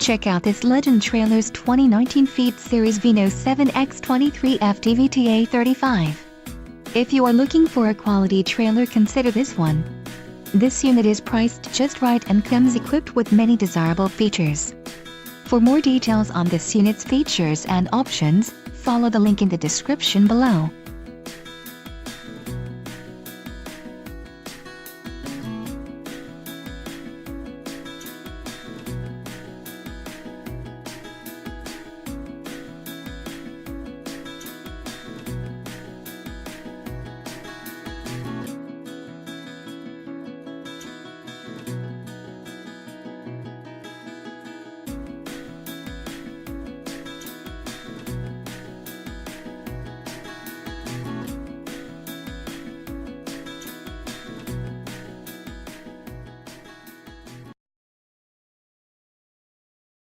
Check out this Legend Trailers 2019 Feed Series Vino 7X23FTVTA35. If you are looking for a quality trailer, consider this one. This unit is priced just right and comes equipped with many desirable features. For more details on this unit's features and options, follow the link in the description below.